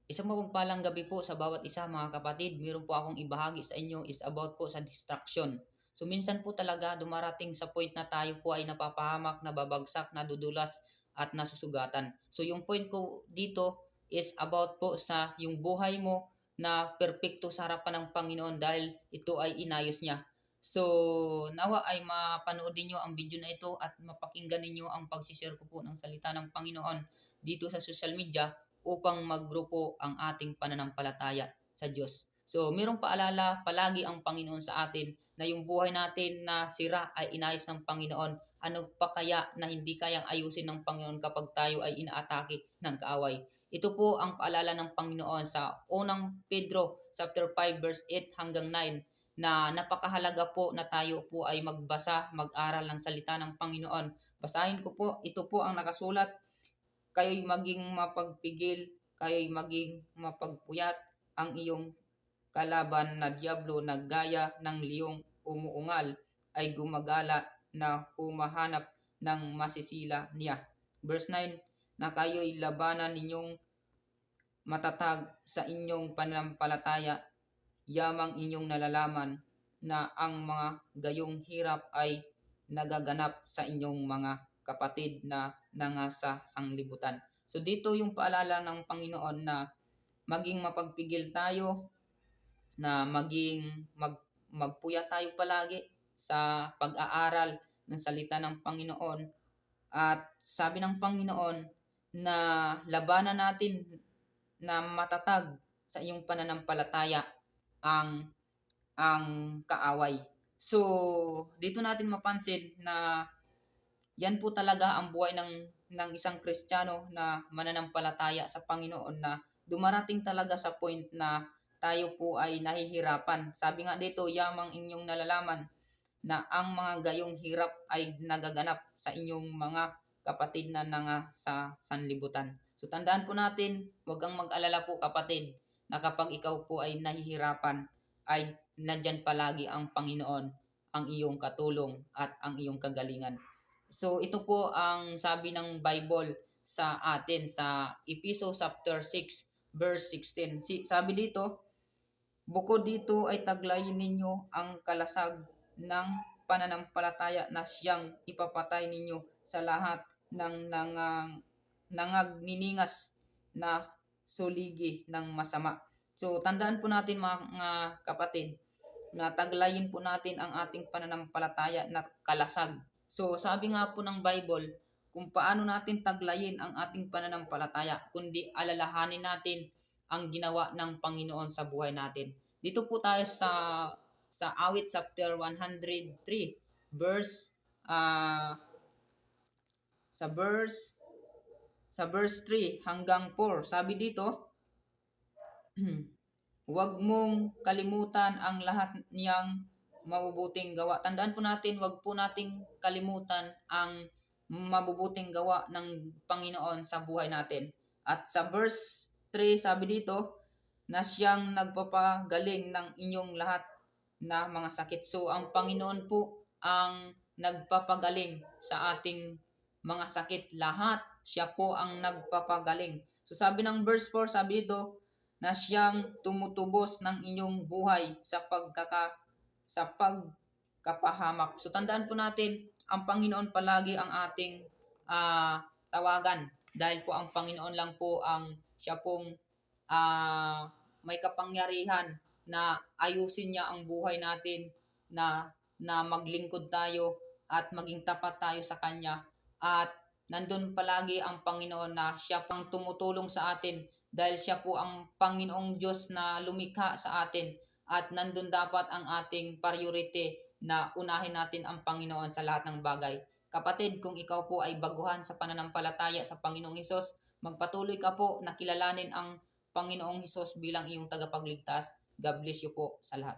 Isang mapagpalang gabi po sa bawat isa mga kapatid. Meron po akong ibahagi sa inyo is about po sa distraction. So minsan po talaga dumarating sa point na tayo po ay napapahamak, nababagsak, nadudulas at nasusugatan. So yung point ko dito is about po sa yung buhay mo na perpekto sa harapan ng Panginoon dahil ito ay inayos niya. So nawa ay mapanood niyo ang video na ito at mapakinggan ninyo ang pagsishare ko po ng salita ng Panginoon dito sa social media upang maggrupo ang ating pananampalataya sa Diyos. So, mayroong paalala palagi ang Panginoon sa atin na yung buhay natin na sira ay inayos ng Panginoon. Ano pa kaya na hindi kayang ayusin ng Panginoon kapag tayo ay inaatake ng kaaway? Ito po ang paalala ng Panginoon sa unang Pedro chapter 5 verse 8 hanggang 9 na napakahalaga po na tayo po ay magbasa, mag-aral ng salita ng Panginoon. Basahin ko po, ito po ang nakasulat: kayo'y maging mapagpigil, kayo'y maging mapagpuyat, ang iyong kalaban na diablo na gaya ng liyong umuungal ay gumagala na humahanap ng masisila niya. Verse 9, na kayo'y labanan ninyong matatag sa inyong pananampalataya, yamang inyong nalalaman na ang mga gayong hirap ay nagaganap sa inyong mga kapatid na nangasa sanglibutan. So dito yung paalala ng Panginoon na maging mapagpigil tayo, na magpuya tayo palagi sa pag-aaral ng salita ng Panginoon. At sabi ng Panginoon na labanan natin na matatag sa iyong pananampalataya ang kaaway. So, dito natin mapansin na yan po talaga ang buhay ng isang Kristiyano na mananampalataya sa Panginoon, na dumarating talaga sa point na tayo po ay nahihirapan. Sabi nga dito, yamang inyong nalalaman na ang mga gayong hirap ay nagaganap sa inyong mga kapatid na sa sanlibutan. So tandaan po natin, huwag kang mag-alala po kapatid, na kapag ikaw po ay nahihirapan, ay nandyan palagi ang Panginoon, ang iyong katulong at ang iyong kagalingan. So ito po ang sabi ng Bible sa atin sa Ephesians chapter 6 verse 16. Sabi dito, bukod dito ay taglayin ninyo ang kalasag ng pananampalataya na siyang ipapatay ninyo sa lahat ng nangagniningas na suligi ng masama. So tandaan po natin mga kapatid, na taglayin po natin ang ating pananampalataya na kalasag. So sabi nga po ng Bible, kung paano natin taglayin ang ating pananampalataya, kundi alalahanin natin ang ginawa ng Panginoon sa buhay natin. Dito po tayo sa Awit chapter 103 verse sa verse 3 hanggang 4. Sabi dito, huwag mong kalimutan ang lahat niyang mabubuting gawa. Tandaan po natin, huwag po nating kalimutan ang mabubuting gawa ng Panginoon sa buhay natin. At sa verse 3, sabi dito, na siyang nagpapagaling ng inyong lahat na mga sakit. So, ang Panginoon po ang nagpapagaling sa ating mga sakit. Lahat, siya po ang nagpapagaling. So, sabi ng verse 4, sabi dito, na siyang tumutubos ng inyong buhay sa pagkapahamak. So tandaan po natin, ang Panginoon palagi ang ating tawagan, dahil po ang Panginoon lang po ang siya pong may kapangyarihan na ayusin niya ang buhay natin, na maglingkod tayo at maging tapat tayo sa Kanya. At nandun palagi ang Panginoon na siya pang tumutulong sa atin, dahil siya po ang Panginoong Diyos na lumikha sa atin, at nandun dapat ang ating priority na unahin natin ang Panginoon sa lahat ng bagay. Kapatid, kung ikaw po ay baguhan sa pananampalataya sa Panginoong Hesus, magpatuloy ka po na kilalanin ang Panginoong Hesus bilang iyong tagapagligtas. God bless you po sa lahat.